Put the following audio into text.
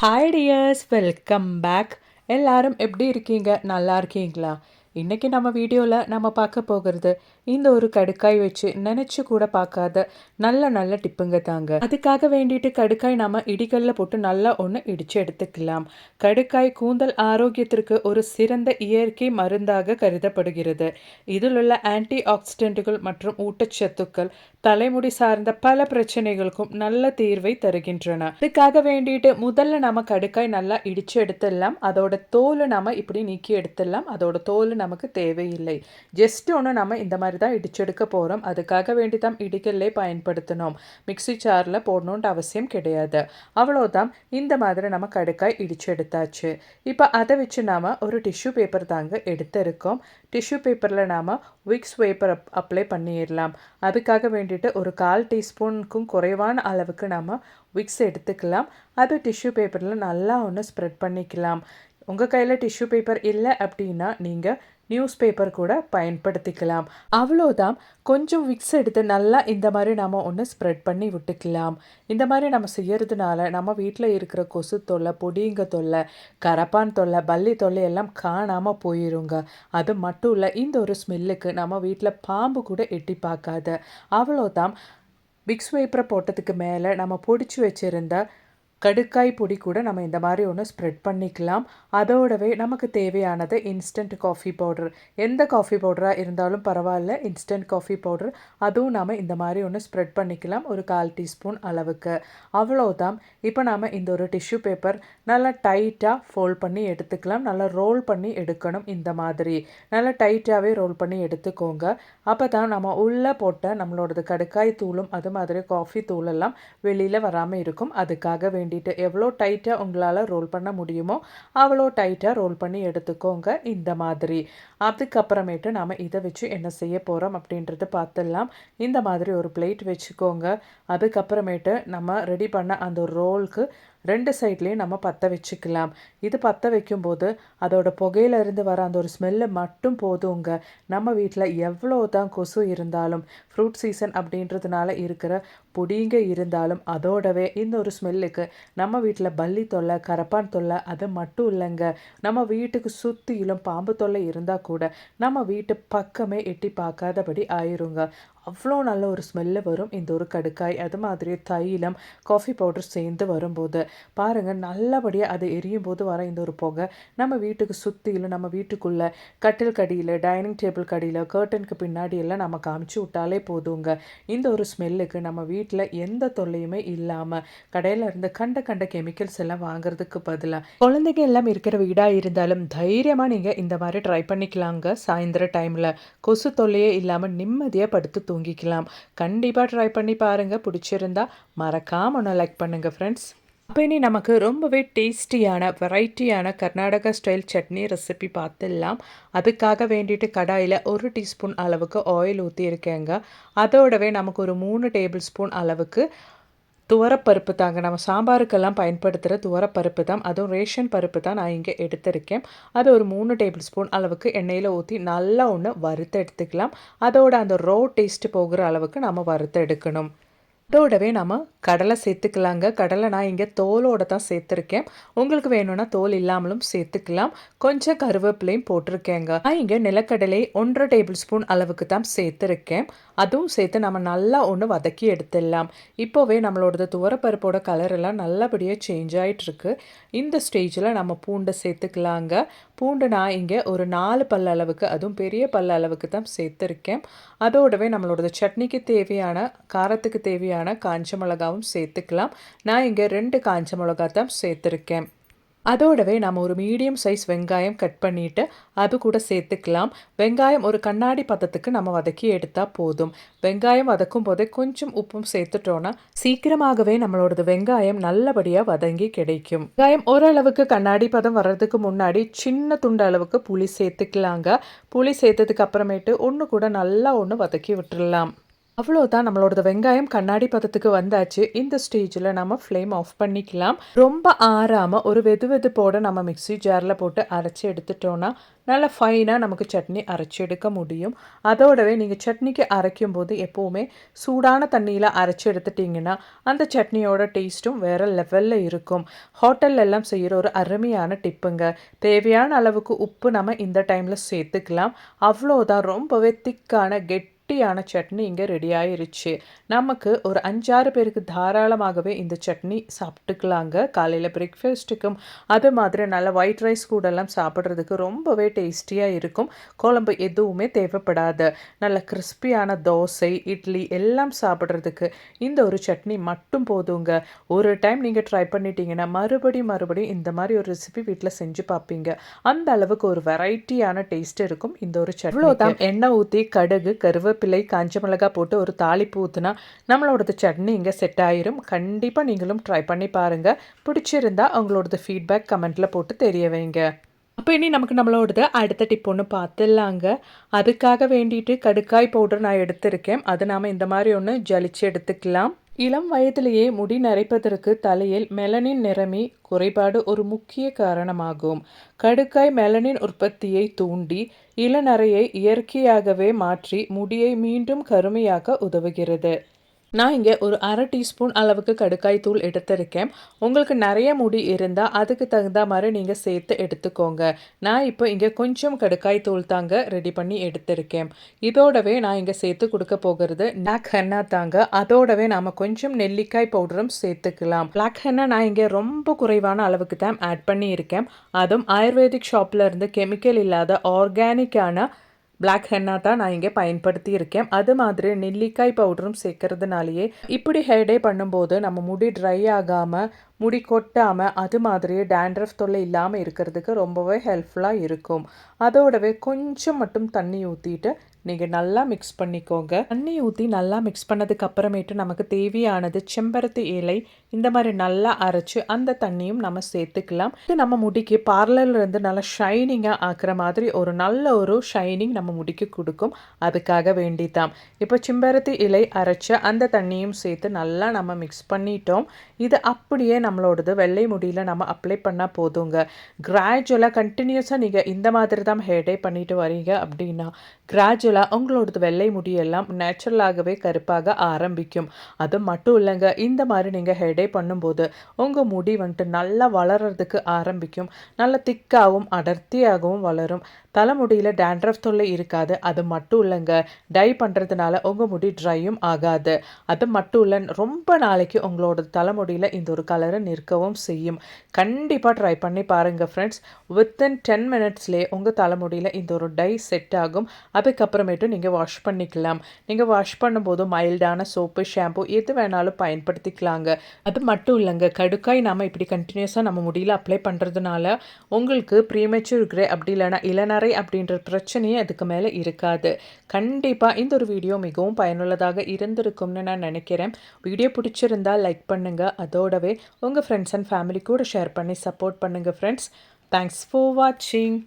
Hi tears, welcome back. எல்லாரும் எப்படி இருக்கீங்க? நல்லா இருக்கீங்களா? இன்றைக்கி நம்ம வீடியோவில் நம்ம பார்க்க போகிறது இந்த ஒரு கடுக்காய் வச்சு நினச்சி கூட பார்க்காத நல்ல நல்ல டிப்புங்க தாங்க. அதுக்காக வேண்டிட்டு கடுக்காய் நம்ம இடிகளில் போட்டு நல்லா ஒன்று இடித்து எடுத்துக்கலாம். கடுக்காய் கூந்தல் ஆரோக்கியத்திற்கு ஒரு சிறந்த இயற்கை மருந்தாக கருதப்படுகிறது. இதில் உள்ள ஆன்டி ஆக்சிடென்ட்டுகள் மற்றும் ஊட்டச்சத்துக்கள் தலைமுடி சார்ந்த பல பிரச்சனைகளுக்கும் நல்ல தீர்வை தருகின்றன. இதுக்காக வேண்டிட்டு முதல்ல நம்ம கடுக்காய் நல்லா இடித்து எடுத்துடலாம். அதோட தோல் நம்ம இப்படி நீக்கி எடுத்துடலாம். அதோட தோல் நமக்கு தேவையில்லை. ஜஸ்ட் ஒன்று நம்ம இந்த மாதிரி தான் இடிச்செடுக்க போகிறோம். அதுக்காக வேண்டி தான் இடிக்கல்லே பயன்படுத்தணும். மிக்சி ஜாரில் போடணுன்ற அவசியம் கிடையாது. அவ்வளோதான். இந்த மாதிரி நம்ம கடுக்காய் இடிச்சு எடுத்தாச்சு. இப்போ அதை வச்சு நாம் ஒரு டிஷ்யூ பேப்பர் தாங்க எடுத்திருக்கோம். டிஷ்யூ பேப்பரில் நாம் விக்ஸ் பேப்பர் அப்ளை பண்ணிடலாம். அதுக்காக வேண்டிட்டு ஒரு 1/4 டீஸ்பூனுக்கும் குறைவான அளவுக்கு நம்ம விக்ஸ் எடுத்துக்கலாம். அது டிஷ்யூ பேப்பரில் நல்லா ஒன்று ஸ்ப்ரெட் பண்ணிக்கலாம். உங்கள் கையில் டிஷ்யூ பேப்பர் இல்லை அப்படின்னா நீங்கள் நியூஸ் பேப்பர் கூட பயன்படுத்திக்கலாம். அவ்வளோதான். கொஞ்சம் விக்ஸ் எடுத்து நல்லா இந்த மாதிரி நம்ம ஒன்று ஸ்ப்ரெட் பண்ணி விட்டுக்கலாம். இந்த மாதிரி நம்ம செய்யறதுனால நம்ம வீட்டில் இருக்கிற கொசு தொல்லை, பொடிங்க தொல்லை, கரப்பான் தொல்லை, பல்லி தொல்லை எல்லாம் காணாமல் போயிருங்க. அது மட்டும் இல்லை, இந்த ஒரு ஸ்மெல்லுக்கு நம்ம வீட்டில் பாம்பு கூட எட்டி பார்க்காது. அவ்வளோதான். விக்ஸ் பேப்பரை போட்டதுக்கு மேலே நம்ம பொடிச்சு வச்சுருந்த கடுக்காய் பொடி கூட நம்ம இந்த மாதிரி ஒன்று ஸ்ப்ரெட் பண்ணிக்கலாம். அதோடவே நமக்கு தேவையானது இன்ஸ்டன்ட் காஃபி பவுடர். எந்த காஃபி பவுடராக இருந்தாலும் பரவாயில்ல, இன்ஸ்டன்ட் காஃபி பவுடர் அதுவும் நாம் இந்த மாதிரி ஒன்று ஸ்ப்ரெட் பண்ணிக்கலாம், ஒரு 1/4 டீஸ்பூன் அளவுக்கு. அவ்வளோதான். இப்போ நாம் இந்த ஒரு டிஷ்யூ பேப்பர் நல்லா டைட்டாக ஃபோல்ட் பண்ணி எடுத்துக்கலாம். நல்லா ரோல் பண்ணி எடுக்கணும். இந்த மாதிரி நல்லா டைட்டாகவே ரோல் பண்ணி எடுத்துக்கோங்க. அப்போ தான் நம்ம உள்ளே போட்ட நம்மளோடது கடுக்காய் தூளும் அது மாதிரி காஃபி தூளெல்லாம் வெளியில் வராமல் இருக்கும். அதுக்காக வேண்டிட்டு எவ்வளோ டைட்டாக உங்களால் ரோல் பண்ண முடியுமோ அவ்வளோ டைட்டாக ரோல் பண்ணி எடுத்துக்கோங்க. இந்த மாதிரி. அதுக்கப்புறமேட்டு நாம் இதை வச்சு என்ன செய்ய போகிறோம் அப்படின்றது பார்த்துடலாம். இந்த மாதிரி ஒரு பிளேட் வச்சுக்கோங்க. அதுக்கப்புறமேட்டு நம்ம ரெடி பண்ண அந்த ரோலுக்கு 2 சைட்லேயும் நம்ம பற்ற வச்சுக்கலாம். இது பற்ற வைக்கும்போது அதோட புகையிலிருந்து வர அந்த ஒரு ஸ்மெல்லு மட்டும் போதுங்க. நம்ம வீட்டில் எவ்வளோ தான் கொசு இருந்தாலும், ஃப்ரூட் சீசன் அப்படின்றதுனால இருக்கிற பொடிங்க இருந்தாலும், அதோடவே இந்த ஒரு ஸ்மெல்லுக்கு நம்ம வீட்டில் பல்லி தொல்லை, கரப்பான் தொல்லை அது மட்டும் இல்லைங்க. நம்ம வீட்டுக்கு சுற்றிலும் பாம்பு தொல்லை இருந்தால் கூட நம்ம வீட்டு பக்கமே எட்டி பார்க்காதபடி ஆயிருங்க. அவ்வளோ நல்ல ஒரு ஸ்மெல்லு வரும் இந்த ஒரு கடுக்காய். அது மாதிரி தைலம், காஃபி பவுடர் சேர்ந்து வரும்போது பாருங்கள், நல்லபடியாக அது எரியும் போது வர இந்த ஒரு புகை நம்ம வீட்டுக்கு சுற்றிலும், நம்ம வீட்டுக்குள்ளே கட்டில் கடியில், டைனிங் டேபிள் கடியில், கர்டனுக்கு பின்னாடி எல்லாம் நம்ம காமிச்சு விட்டாலே போதுங்க. இந்த ஒரு ஸ்மெல்லுக்கு நம்ம வீட்டில் எந்த தொல்லையுமே இல்லாமல் கடையில் இருந்து கண்ட கண்ட கெமிக்கல்ஸ் எல்லாம் வாங்குறதுக்கு பதிலாக குழந்தைங்க எல்லாம் இருக்கிற வீடாக இருந்தாலும் தைரியமாக நீங்கள் இந்த மாதிரி ட்ரை பண்ணிக்கலாங்க. சாயந்தர டைமில் கொசு தொல்லையே இல்லாமல் நிம்மதியாக படுத்து தூங்கிக்கலாம். கண்டிப்பாக ட்ரை பண்ணி பாருங்கள். பிடிச்சிருந்தா மறக்காமல் ஒன்று லைக் பண்ணுங்கள் ஃப்ரெண்ட்ஸ். அப்போ இனி நமக்கு ரொம்பவே டேஸ்டியான வெரைட்டியான கர்நாடகா ஸ்டைல் சட்னி ரெசிபி பார்த்துடலாம். அதுக்காக வேண்டிட்டு கடாயில் 1 டீஸ்பூன் அளவுக்கு ஆயில் ஊற்றியிருக்கேங்க. அதோடவே நமக்கு ஒரு 3 டேபிள் ஸ்பூன் அளவுக்கு துவரப்பருப்பு தாங்க. நம்ம சாம்பாருக்கெல்லாம் பயன்படுத்துகிற துவரப்பருப்பு தான். அதுவும் ரேஷன் பருப்பு தான் நான் இங்கே எடுத்திருக்கேன். அது ஒரு 3 டேபிள் ஸ்பூன் அளவுக்கு எண்ணெயில் ஊற்றி நல்லா ஒன்று வறுத்து எடுத்துக்கலாம். அதோட அந்த ரோ டேஸ்ட்டு போகிற அளவுக்கு நம்ம வறுத்து எடுக்கணும். அதோடவே நம்ம கடலை சேர்த்துக்கலாங்க. கடலை நான் இங்கே தோலோடு தான் சேர்த்துருக்கேன். உங்களுக்கு வேணும்னா தோல் இல்லாமலும் சேர்த்துக்கலாம். கொஞ்சம் கருவேப்பிலையும் போட்டிருக்கேங்க. நான் இங்கே நிலக்கடலை 1/2 டேபிள் ஸ்பூன் அளவுக்கு தான் சேர்த்துருக்கேன். அதுவும் சேர்த்து நம்ம நல்லா ஒன்று வதக்கி எடுத்துடலாம். இப்போவே நம்மளோட துவரப்பருப்போட கலர் எல்லாம் நல்லபடியாக சேஞ்ச் ஆகிட்டுருக்கு. இந்த ஸ்டேஜில் நம்ம பூண்டை சேர்த்துக்கலாங்க. பூண்டு நான் இங்கே ஒரு 4 பல் அளவுக்கு, அதுவும் பெரிய பல் அளவுக்கு தான் சேர்த்துருக்கேன். அதோடவே நம்மளோட சட்னிக்கு தேவையான, காரத்துக்கு தேவையான காஞ்ச மிளகாவும் சேர்த்துக்கலாம். நான் இங்கே 2 காஞ்ச மிளகா தான் சேர்த்துருக்கேன். அதோடவே நம்ம ஒரு மீடியம் சைஸ் வெங்காயம் கட் பண்ணிவிட்டு அது கூட சேர்த்துக்கலாம். வெங்காயம் ஒரு கண்ணாடி பதத்துக்கு நம்ம வதக்கி எடுத்தால் போதும். வெங்காயம் வதக்கும் போதே கொஞ்சம் உப்பும் சேர்த்துட்டோன்னா சீக்கிரமாகவே நம்மளோடது வெங்காயம் நல்லபடியாக வதங்கி கிடைக்கும். வெங்காயம் ஓரளவுக்கு கண்ணாடி பதம் வர்றதுக்கு முன்னாடி சின்ன துண்டு அளவுக்கு புளி சேர்த்துக்கலாங்க. புளி சேர்த்ததுக்கு அப்புறமேட்டு ஒன்று கூட நல்லா ஒன்று வதக்கி விட்டுடலாம். அவ்வளோதான், நம்மளோட வெங்காயம் கண்ணாடி பதத்துக்கு வந்தாச்சு. இந்த ஸ்டேஜில் நம்ம ஃப்ளேம் ஆஃப் பண்ணிக்கலாம். ரொம்ப ஆறாமல் ஒரு வெது வெதுப்போட நம்ம மிக்ஸி ஜாரில் போட்டு அரைச்சி எடுத்துட்டோன்னா நல்லா ஃபைனாக நமக்கு சட்னி அரைச்சி எடுக்க முடியும். அதோடவே நீங்கள் சட்னிக்கு அரைக்கும் போது எப்போவுமே சூடான தண்ணியில் அரைச்சி எடுத்துட்டிங்கன்னா அந்த சட்னியோட டேஸ்ட்டும் வேறு லெவலில் இருக்கும். ஹோட்டல்ல எல்லாம் செய்கிற ஒரு அருமையான டிப்புங்க. தேவையான அளவுக்கு உப்பு நம்ம இந்த டைமில் சேர்த்துக்கலாம். அவ்வளோதான், ரொம்பவே திக்கான கெட்டியான சட்னி இங்கே ரெடி ஆயிருச்சு. நமக்கு ஒரு 5-6 பேருக்கு தாராளமாகவே இந்த சட்னி சாப்பிட்டுக்கலாங்க. காலையில் பிரேக்ஃபாஸ்ட்டுக்கும் அது மாதிரி நல்ல ஒயிட் ரைஸ் கூடலாம் சாப்பிட்றதுக்கு ரொம்பவே டேஸ்டியாக இருக்கும். குழம்பு எதுவுமே தேவைப்படாது. நல்ல கிறிஸ்பியான தோசை, இட்லி எல்லாம் சாப்பிட்றதுக்கு இந்த ஒரு சட்னி மட்டும் போதுங்க. ஒரு டைம் நீங்கள் ட்ரை பண்ணிட்டீங்கன்னா மறுபடியும் இந்த மாதிரி ஒரு ரெசிபி வீட்டில் செஞ்சு பார்ப்பீங்க. அந்த அளவுக்கு ஒரு வெரைட்டியான டேஸ்ட் இருக்கும் இந்த ஒரு சட்னி. இவ்வளோதான், எண்ணெய் ஊற்றி கடுகு, கருவேப்பிலை, காஞ்ச மிளகாய் போட்டு ஒரு தாளிப்பு ஊற்றினா நம்மளோடது சட்னி இங்கே செட் ஆயிரும். கண்டிப்பாக நீங்களும் ட்ரை பண்ணி பாருங்கள். பிடிச்சிருந்தா அவங்களோடது ஃபீட்பேக் கமெண்ட்டில் போட்டு தெரிய வைங்க. அப்போ இனி நமக்கு நம்மளோடது அடுத்த டிப் ஒன்று பார்த்துடலாங்க. அதுக்காக வேண்டிட்டு கடுக்காய் பவுடர் நான் எடுத்திருக்கேன். அது நாம் இந்த மாதிரி ஒன்று ஜலிச்சு எடுத்துக்கலாம். இளம் வயதிலேயே முடி நரைப்பதற்கு தலையில் மெலனின் நிறமி குறைபாடு ஒரு முக்கிய காரணமாகும். கடுக்காய் மெலனின் உற்பத்தியை தூண்டி இளநரையை இயற்கையாகவே மாற்றி முடியை மீண்டும் கருமையாக்க உதவுகிறது. நான் இங்கே ஒரு 1/2 டீஸ்பூன் அளவுக்கு கடுக்காய் தூள் எடுத்திருக்கேன். உங்களுக்கு நிறைய முடி இருந்தால் அதுக்கு தகுந்த மாதிரி நீங்கள் சேர்த்து எடுத்துக்கோங்க. நான் இப்போ இங்கே கொஞ்சம் கடுக்காய் தூள் தாங்க ரெடி பண்ணி எடுத்திருக்கேன். இதோடவே நான் இங்கே சேர்த்து கொடுக்க போகிறது பிளாக் ஹென்னா தாங்க. அதோடவே நாம் கொஞ்சம் நெல்லிக்காய் பவுடரும் சேர்த்துக்கலாம். பிளாக் ஹென்னா நான் இங்கே ரொம்ப குறைவான அளவுக்கு தான் ஆட் பண்ணியிருக்கேன். அதுவும் ஆயுர்வேதிக் ஷாப்பில் இருந்து கெமிக்கல் இல்லாத ஆர்கானிக்கான பிளாக் ஹென்னா தான் நான் இங்கே பயன்படுத்தி இருக்கேன். அது மாதிரி நெல்லிக்காய் பவுடரும் சேர்க்கறதுனாலேயே இப்படி ஹேர் டே பண்ணும்போது நம்ம முடி ட்ரை ஆகாமல், முடி கொட்டாமல், அது மாதிரியே டேண்ட்ரஃப் தொல்லை இல்லாமல் இருக்கிறதுக்கு ரொம்பவே ஹெல்ப்ஃபுல்லாக இருக்கும். அதோடவே கொஞ்சம் மட்டும் தண்ணி ஊற்றிட்டு நீங்கள் நல்லா மிக்ஸ் பண்ணிக்கோங்க. தண்ணி ஊற்றி நல்லா மிக்ஸ் பண்ணதுக்கு அப்புறமேட்டு நமக்கு தேவையானது செம்பருத்தி இலை இந்த மாதிரி நல்லா அரைச்சி அந்த தண்ணியும் நம்ம சேர்த்துக்கலாம். இது நம்ம முடிக்கு பார்லர்லேருந்து நல்லா ஷைனிங்காக ஆக்குற மாதிரி ஒரு நல்ல ஒரு ஷைனிங் நம்ம முடிக்கு கொடுக்கும். அதுக்காக வேண்டிதான் இப்போ செம்பருத்தி இலை அரைச்சி அந்த தண்ணியும் சேர்த்து நல்லா நம்ம மிக்ஸ் பண்ணிட்டோம். இது அப்படியே நம்மளோடது வெள்ளை முடியில் நம்ம அப்ளை பண்ணால் போதுங்க. கிராஜுவலாக கண்டினியூஸாக நீங்கள் இந்த மாதிரி தான் ஹேர் டே பண்ணிட்டு வரீங்க அப்படின்னா கிராஜுவலாக உங்களோடது வெள்ளை முடியெல்லாம் நேச்சுரலாகவே கருப்பாக ஆரம்பிக்கும். அது மட்டும் இல்லைங்க, இந்த மாதிரி நீங்கள் ஹேர் டே பண்ணும்போது உங்கள் முடி வந்துட்டு நல்லா வளர்கிறதுக்கு ஆரம்பிக்கும். நல்லா திக்காகவும் அடர்த்தியாகவும் வளரும். தலைமுடியில் டேண்ட்ரஃப் தொல்லை இருக்காது. அது மட்டும் இல்லைங்க, டை பண்ணுறதுனால உங்கள் முடி ட்ரையும் ஆகாது. அது மட்டும் இல்லை, ரொம்ப நாளைக்கு உங்களோட தலைமுடியில் இந்த ஒரு கலரை நிற்கவும் செய்யும். கண்டிப்பாக ட்ரை பண்ணி பாருங்கள் ஃப்ரெண்ட்ஸ். வித்தின் 10 மினிட்ஸ்லேயே உங்கள் தலைமுடியில் இந்த ஒரு டை செட் ஆகும். அதுக்கப்புறமேட்டு நீங்கள் வாஷ் பண்ணிக்கலாம். நீங்கள் வாஷ் பண்ணும்போது மைல்டான சோப்பு, ஷாம்பு எது வேணாலும் பயன்படுத்திக்கலாங்க. அது மட்டும் இல்லைங்க, கடுக்காய் நாம் இப்படி கண்டினியூஸாக நம்ம முடியில் அப்ளை பண்ணுறதுனால உங்களுக்கு ப்ரீமெச்சூர் கிரே அப்படி இல்லைனா இளநரை அப்படின்ற பிரச்சனையே அதுக்கு மேலே இருக்காது. கண்டிப்பாக இந்த ஒரு வீடியோ மிகவும் பயனுள்ளதாக இருந்திருக்கும்னு நான் நினைக்கிறேன். வீடியோ பிடிச்சிருந்தால் லைக் பண்ணுங்கள். அதோடவே உங்கள் ஃப்ரெண்ட்ஸ் அண்ட் ஃபேமிலி கூட ஷேர் பண்ணி சப்போர்ட் பண்ணுங்கள் ஃப்ரெண்ட்ஸ். தேங்க்ஸ் ஃபார் வாட்சிங்.